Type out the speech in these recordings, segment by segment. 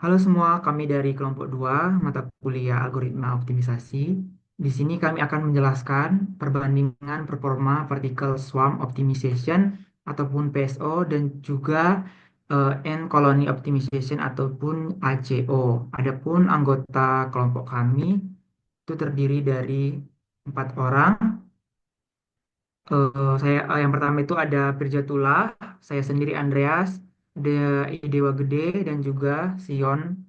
Halo semua, kami dari kelompok 2 mata kuliah algoritma optimisasi. Di sini kami akan menjelaskan perbandingan performa particle swarm optimization ataupun PSO dan juga end colony optimization ataupun ACO. Adapun anggota kelompok kami itu terdiri dari 4 orang. Yang pertama itu ada Pirjatullah, saya sendiri Andreas, ada Idewa Gede dan juga Sion.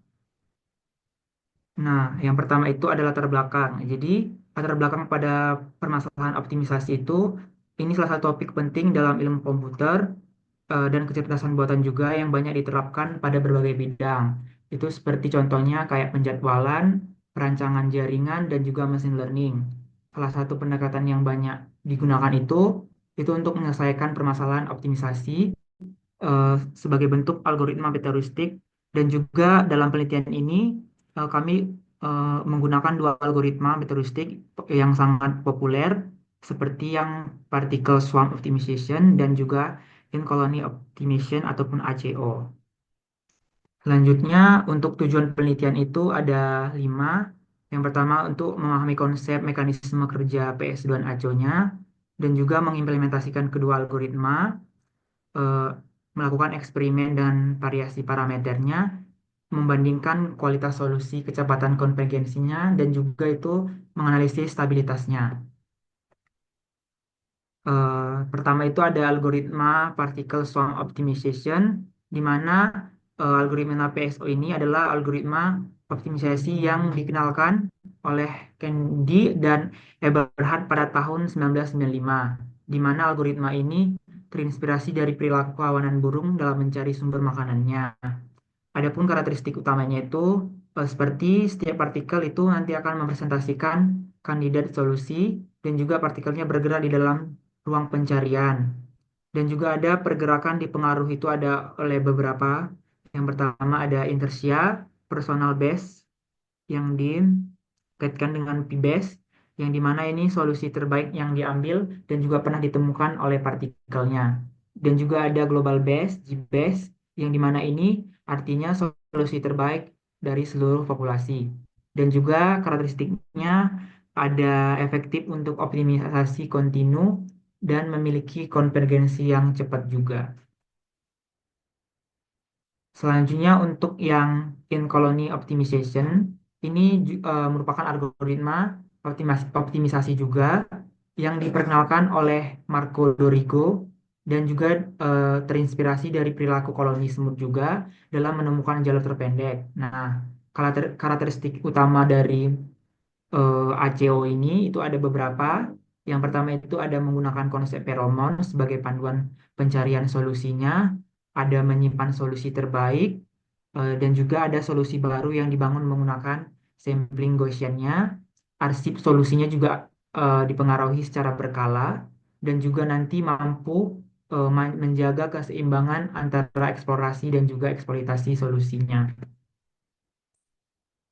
Nah, yang pertama itu adalah latar belakang. Jadi, latar belakang pada permasalahan optimisasi itu, ini salah satu topik penting dalam ilmu komputer dan kecerdasan buatan juga yang banyak diterapkan pada berbagai bidang. Itu seperti contohnya kayak penjadwalan, perancangan jaringan, dan juga machine learning. Salah satu pendekatan yang banyak digunakan itu untuk menyelesaikan permasalahan optimisasi sebagai bentuk algoritma beta heuristik dan juga dalam penelitian ini kami menggunakan dua algoritma beta heuristik yang sangat populer seperti yang particle swarm optimization dan juga in colony optimization ataupun ACO. Selanjutnya untuk tujuan penelitian itu ada 5. Yang pertama untuk memahami konsep mekanisme kerja PS dan ACO-nya dan juga mengimplementasikan kedua algoritma eh, melakukan eksperimen dan variasi parameternya, membandingkan kualitas solusi, kecepatan konvergensinya, dan juga itu menganalisis stabilitasnya. Pertama itu ada algoritma particle swarm optimization, di mana algoritma PSO ini adalah algoritma optimisasi yang dikenalkan oleh Kennedy dan Eberhard pada tahun 1995, di mana algoritma ini terinspirasi dari perilaku kawanan burung dalam mencari sumber makanannya. Adapun karakteristik utamanya itu seperti setiap partikel itu nanti akan mempresentasikan kandidat solusi dan juga partikelnya bergerak di dalam ruang pencarian. Dan juga ada pergerakan dipengaruhi itu ada oleh beberapa. Yang pertama ada inersia, personal base yang dikaitkan dengan p-base yang dimana ini solusi terbaik yang diambil dan juga pernah ditemukan oleh partikelnya. Dan juga ada global base, G-base, yang dimana ini artinya solusi terbaik dari seluruh populasi. Dan juga karakteristiknya ada efektif untuk optimisasi kontinu dan memiliki konvergensi yang cepat juga. Selanjutnya untuk yang in colony optimization, ini merupakan algoritma optimisasi juga yang diperkenalkan oleh Marco Dorigo dan juga terinspirasi dari perilaku koloni semut juga dalam menemukan jalur terpendek. Nah, karakteristik utama dari ACO ini itu ada beberapa. Yang pertama itu ada menggunakan konsep feromon sebagai panduan pencarian solusinya, ada menyimpan solusi terbaik, dan juga ada solusi baru yang dibangun menggunakan sampling Gaussian-nya. Arsip solusinya juga dipengaruhi secara berkala dan juga nanti mampu menjaga keseimbangan antara eksplorasi dan juga eksploitasi solusinya.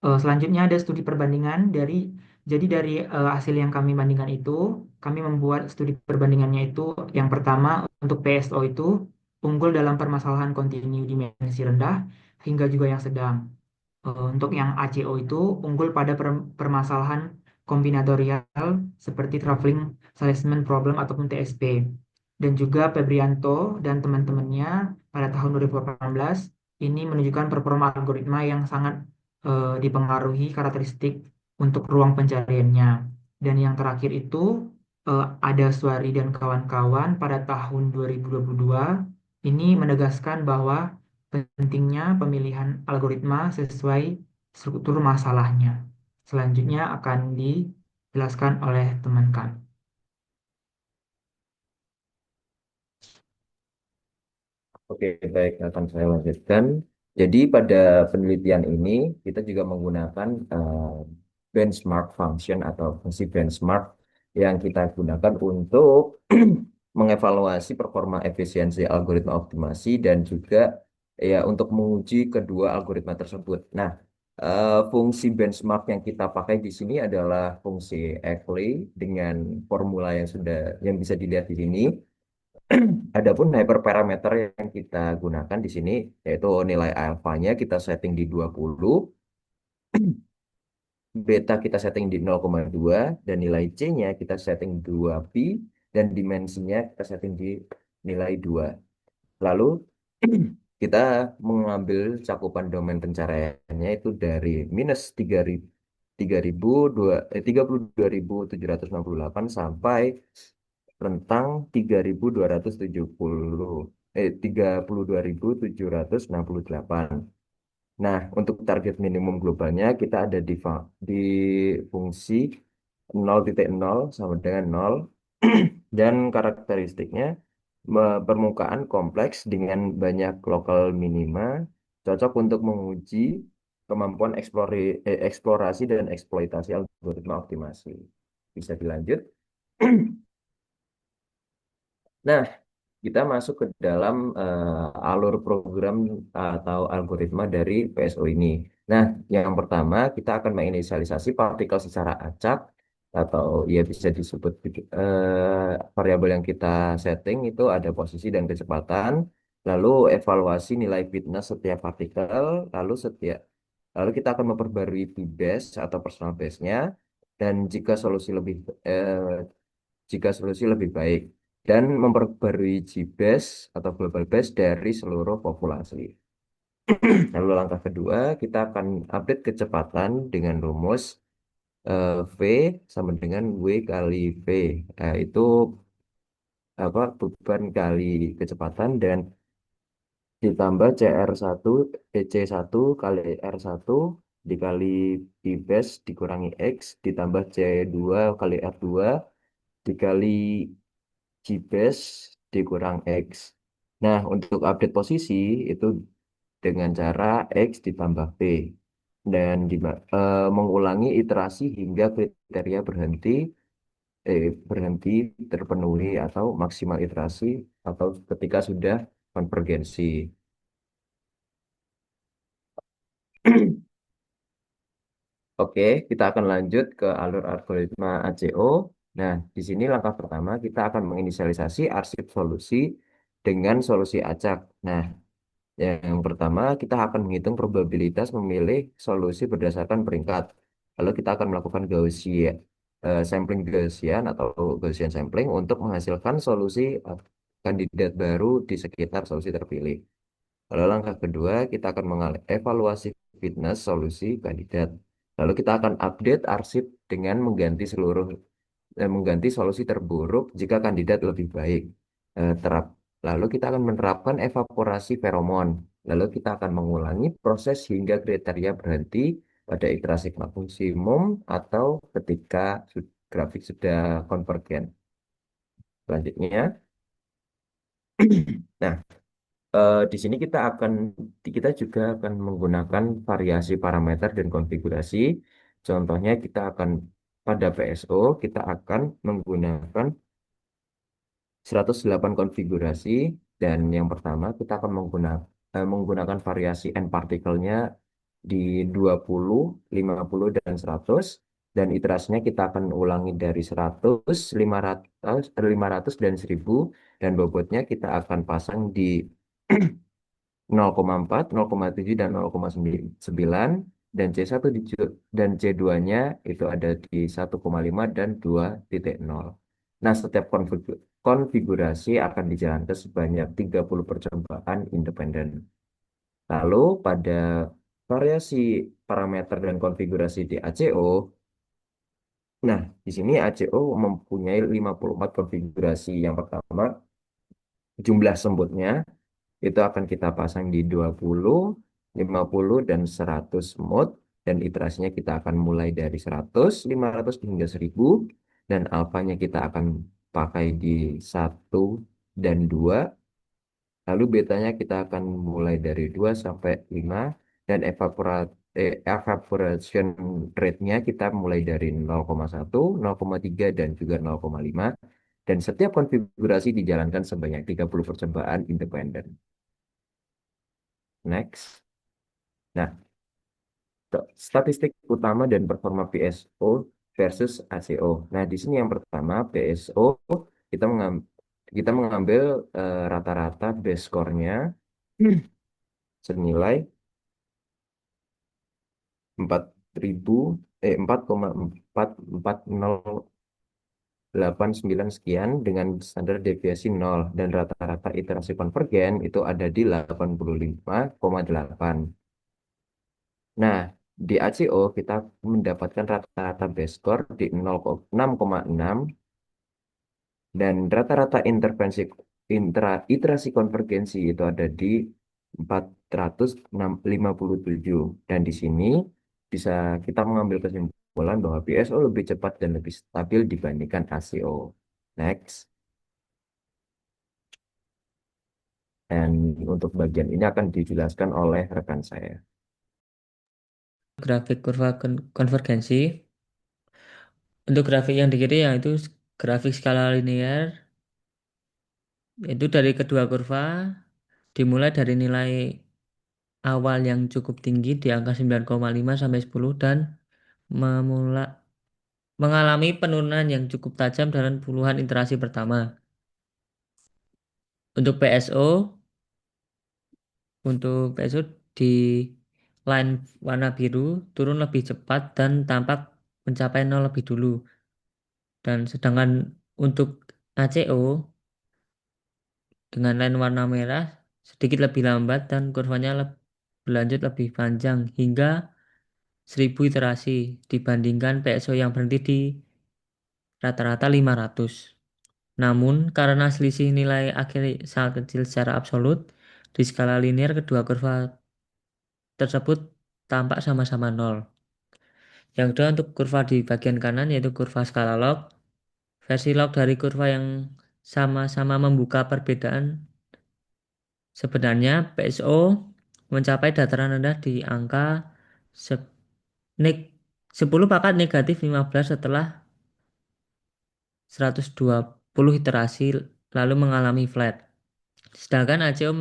Selanjutnya ada studi perbandingan jadi dari hasil yang kami bandingkan itu, kami membuat studi perbandingannya itu yang pertama untuk PSO itu unggul dalam permasalahan kontinu dimensi rendah hingga juga yang sedang. Untuk yang ACO itu unggul pada permasalahan kombinatorial seperti traveling salesman problem ataupun TSP. Dan juga Febrianto dan teman-temannya pada tahun 2018 ini menunjukkan performa algoritma yang sangat dipengaruhi karakteristik untuk ruang pencariannya. Dan yang terakhir itu ada Suari dan kawan-kawan pada tahun 2022 ini menegaskan bahwa pentingnya pemilihan algoritma sesuai struktur masalahnya. Selanjutnya akan dijelaskan oleh teman kami. Oke, baik, akan saya lanjutkan. Jadi pada penelitian ini kita juga menggunakan benchmark function atau fungsi benchmark yang kita gunakan untuk mengevaluasi performa efisiensi algoritma optimasi dan juga ya untuk menguji kedua algoritma tersebut. Nah, fungsi benchmark yang kita pakai di sini adalah fungsi Ackley dengan formula yang bisa dilihat di sini. Adapun hyperparameter yang kita gunakan di sini yaitu nilai alfanya kita setting di 20, beta kita setting di 0,2 dan nilai C-nya kita setting 2pi dan dimensinya kita setting di nilai 2. Lalu kita mengambil cakupan domain pencariannya itu dari minus 32.768 sampai rentang 32.768. Nah, untuk target minimum globalnya kita ada di fungsi 0,0 sama dengan 0 dan karakteristiknya permukaan kompleks dengan banyak lokal minima cocok untuk menguji kemampuan eksplorasi dan eksploitasi algoritma optimasi. Bisa dilanjut. Nah, kita masuk ke dalam alur program atau algoritma dari PSO ini. Nah, yang pertama kita akan menginisialisasi partikel secara acak atau ya bisa disebut variabel yang kita setting itu ada posisi dan kecepatan, lalu evaluasi nilai fitness setiap partikel, lalu kita akan memperbarui p-base atau personal base-nya dan eh, jika solusi lebih baik dan memperbarui GBase atau global base dari seluruh populasi. Lalu langkah kedua, kita akan update kecepatan dengan rumus V sama dengan W kali V. Itu apa beban kali kecepatan dan ditambah C1 kali R1 dikali P base dikurangi X ditambah C2 kali R2 dikali G base dikurang X. Nah, untuk update posisi itu dengan cara X ditambah P dan mengulangi iterasi hingga kriteria berhenti terpenuhi atau maksimal iterasi atau ketika sudah konvergensi. Oke, kita akan lanjut ke alur algoritma ACO. Nah, di sini langkah pertama kita akan menginisialisasi arsip solusi dengan solusi acak. Nah, yang pertama, kita akan menghitung probabilitas memilih solusi berdasarkan peringkat. Lalu kita akan melakukan sampling Gaussian atau Gaussian sampling untuk menghasilkan solusi kandidat baru di sekitar solusi terpilih. Lalu langkah kedua, kita akan mengevaluasi fitness solusi kandidat. Lalu kita akan update arsip dengan mengganti solusi terburuk jika kandidat lebih baik. Eh, terap. Lalu kita akan menerapkan evaporasi feromon. Lalu kita akan mengulangi proses hingga kriteria berhenti pada iterasi maksimum atau ketika grafik sudah konvergen. Selanjutnya, nah di sini kita juga akan menggunakan variasi parameter dan konfigurasi. Contohnya pada PSO kita akan menggunakan 108 konfigurasi dan yang pertama kita akan menggunakan variasi n partikelnya di 20, 50 dan 100 dan iterasinya kita akan ulangi dari 100, 500 dan 1000 dan bobotnya kita akan pasang di 0,4, 0,7 dan 0,9 dan dan C2-nya itu ada di 1,5 dan 2,0. Nah, setiap konfigurasi akan dijalankan sebanyak 30 percobaan independen. Lalu pada variasi parameter dan konfigurasi di ACO, nah di sini ACO mempunyai 54 konfigurasi. Yang pertama, jumlah sembutnya itu akan kita pasang di 20, 50, dan 100 mode dan iterasinya kita akan mulai dari 100, 500 hingga 1000 dan alfanya kita akan pakai di 1 dan 2 lalu betanya kita akan mulai dari 2 sampai 5 dan evaporation rate-nya kita mulai dari 0,1, 0,3 dan juga 0,5 dan setiap konfigurasi dijalankan sebanyak 30 percobaan independen. Next. Nah, statistik utama dan performa PSO versus ACO. Nah, di sini yang pertama PSO kita kita mengambil rata-rata base score-nya senilai 4.000 4,4489 sekian dengan standar deviasi 0 dan rata-rata iterasi konvergen itu ada di 85,8. Nah, di ACO kita mendapatkan rata-rata base score di 6,6 dan rata-rata intervensi iterasi konvergensi itu ada di 457. Dan di sini bisa kita mengambil kesimpulan bahwa PSO lebih cepat dan lebih stabil dibandingkan ACO. Next. Dan untuk bagian ini akan dijelaskan oleh rekan saya. Grafik kurva konvergensi. Untuk grafik yang di kiri yaitu grafik skala linear, itu dari kedua kurva dimulai dari nilai awal yang cukup tinggi di angka 9,5 sampai 10 dan memula, mengalami penurunan yang cukup tajam dalam puluhan iterasi pertama. Untuk PSO, di line warna biru turun lebih cepat dan tampak mencapai 0 lebih dulu. Dan sedangkan untuk ACO dengan line warna merah sedikit lebih lambat dan kurvanya berlanjut lebih panjang hingga 1000 iterasi dibandingkan PSO yang berhenti di rata-rata 500. Namun, karena selisih nilai akhir sangat kecil secara absolut, di skala linear kedua kurva tersebut tampak sama-sama nol. Yang kedua untuk kurva di bagian kanan yaitu kurva skala log. Versi log dari kurva yang sama-sama membuka perbedaan sebenarnya PSO mencapai dataran rendah di angka se- 10 pangkat negatif 15 setelah 120 iterasi lalu mengalami flat. Sedangkan ACO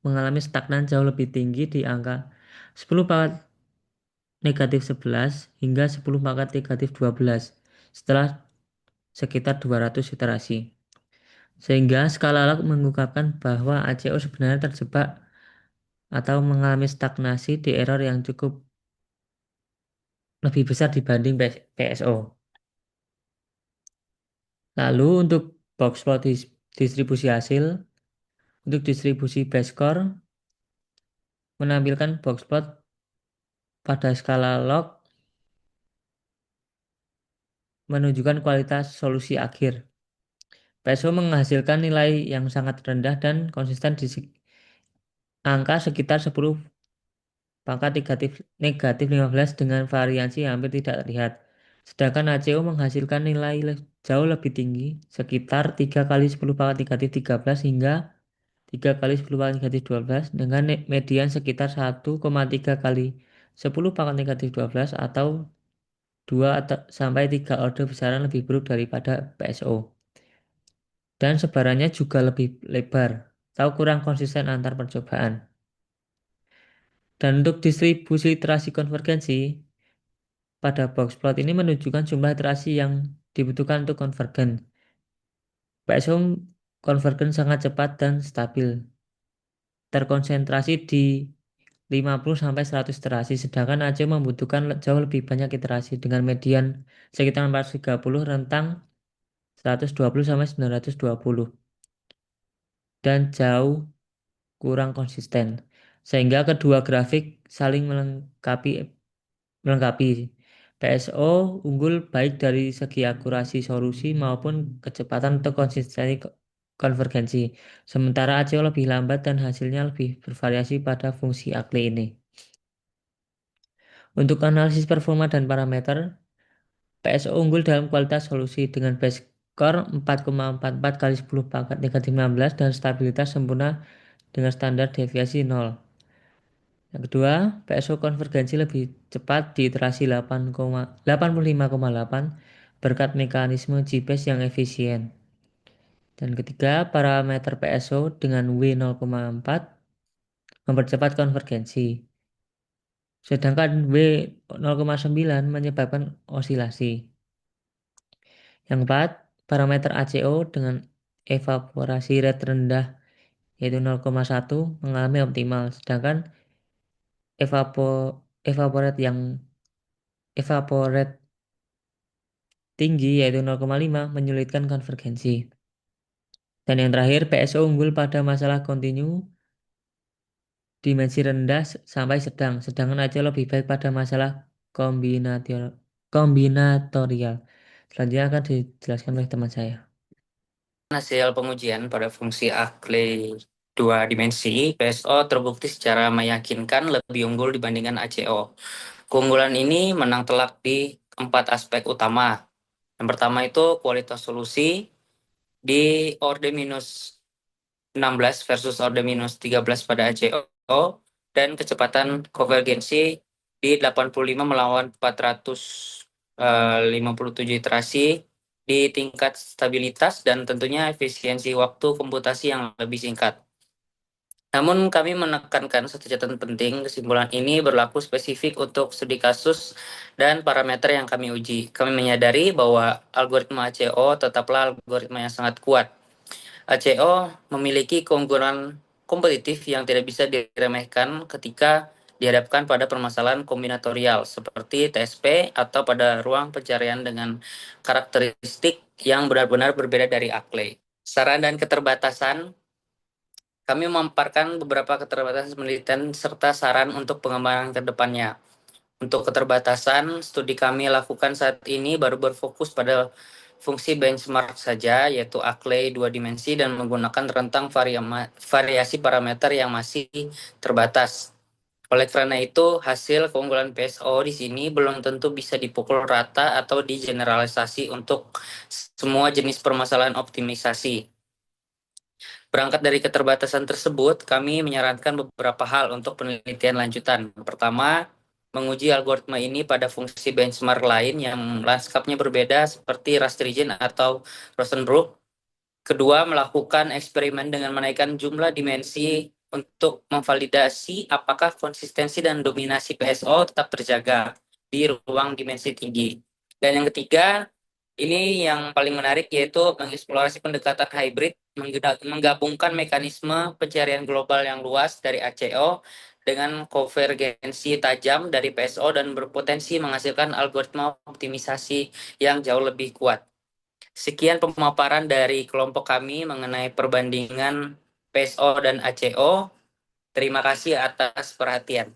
mengalami stagnan jauh lebih tinggi di angka 10 pangkat negatif 11 hingga 10 pangkat negatif 12 setelah sekitar 200 iterasi. Sehingga skala log mengungkapkan bahwa ACO sebenarnya terjebak atau mengalami stagnasi di error yang cukup lebih besar dibanding PSO. Lalu untuk box plot distribusi hasil, untuk distribusi base score menampilkan box plot pada skala log menunjukkan kualitas solusi akhir. PSO menghasilkan nilai yang sangat rendah dan konsisten di angka sekitar 10 pangkat negatif 15 dengan variasi hampir tidak terlihat. Sedangkan ACO menghasilkan nilai jauh lebih tinggi, sekitar 3 kali 10 pangkat negatif 13 hingga 3 kali 10 pangkat negatif 12 dengan median sekitar 1,3 kali 10 pangkat negatif 12 atau 2 sampai 3 orde besaran lebih buruk daripada PSO. Dan sebarannya juga lebih lebar, atau kurang konsisten antar percobaan. Dan untuk distribusi iterasi konvergensi, pada box plot ini menunjukkan jumlah iterasi yang dibutuhkan untuk konvergen. PSO konvergen sangat cepat dan stabil, terkonsentrasi di 50-100 iterasi, sedangkan AC membutuhkan jauh lebih banyak iterasi dengan median sekitar 430 rentang 120-920 dan jauh kurang konsisten. Sehingga kedua grafik saling melengkapi. PSO unggul baik dari segi akurasi solusi maupun kecepatan atau konsistensi konvergensi. Sementara ACO lebih lambat dan hasilnya lebih bervariasi pada fungsi AKLI ini. Untuk analisis performa dan parameter, PSO unggul dalam kualitas solusi dengan base score 4,44 kali 10 pangkat negatif 16 dan stabilitas sempurna dengan standar deviasi 0. Yang kedua, PSO konvergensi lebih cepat di iterasi 85,8 berkat mekanisme GPace yang efisien. Dan ketiga, parameter PSO dengan W 0,4 mempercepat konvergensi. Sedangkan W 0,9 menyebabkan osilasi. Yang keempat, parameter ACO dengan evaporasi rate rendah yaitu 0,1 mengalami optimal, sedangkan evaporate tinggi yaitu 0,5 menyulitkan konvergensi. Dan yang terakhir, PSO unggul pada masalah kontinu dimensi rendah sampai sedang, sedangkan ACO lebih baik pada masalah kombinatorial. Selanjutnya akan dijelaskan oleh teman saya. Hasil pengujian pada fungsi Ackley 2 dimensi, PSO terbukti secara meyakinkan lebih unggul dibandingkan ACO. Keunggulan ini menang telak di 4 aspek utama. Yang pertama itu kualitas solusi di orde minus 16 versus orde minus 13 pada ACO, dan kecepatan konvergensi di 85 melawan 457 iterasi di tingkat stabilitas, dan tentunya efisiensi waktu komputasi yang lebih singkat. Namun kami menekankan satu catatan penting, kesimpulan ini berlaku spesifik untuk studi kasus dan parameter yang kami uji. Kami menyadari bahwa algoritma ACO tetaplah algoritma yang sangat kuat. ACO memiliki keunggulan kompetitif yang tidak bisa diremehkan ketika dihadapkan pada permasalahan kombinatorial seperti TSP atau pada ruang pencarian dengan karakteristik yang benar-benar berbeda dari Ackley. Saran dan keterbatasan, kami memaparkan beberapa keterbatasan penelitian serta saran untuk pengembangan ke depannya. Untuk keterbatasan, studi kami lakukan saat ini baru berfokus pada fungsi benchmark saja, yaitu Ackley 2 dimensi, dan menggunakan rentang variasi parameter yang masih terbatas. Oleh karena itu, hasil keunggulan PSO di sini belum tentu bisa dipukul rata atau digeneralisasi untuk semua jenis permasalahan optimisasi. Berangkat dari keterbatasan tersebut, kami menyarankan beberapa hal untuk penelitian lanjutan. Pertama, menguji algoritma ini pada fungsi benchmark lain yang lanskapnya berbeda seperti Rastrigen atau Rosenbrook. Kedua, melakukan eksperimen dengan menaikkan jumlah dimensi untuk memvalidasi apakah konsistensi dan dominasi PSO tetap terjaga di ruang dimensi tinggi. Dan yang ketiga, ini yang paling menarik, yaitu mengeksplorasi pendekatan hybrid, menggabungkan mekanisme pencarian global yang luas dari ACO dengan konvergensi tajam dari PSO dan berpotensi menghasilkan algoritma optimisasi yang jauh lebih kuat. Sekian pemaparan dari kelompok kami mengenai perbandingan PSO dan ACO. Terima kasih atas perhatian.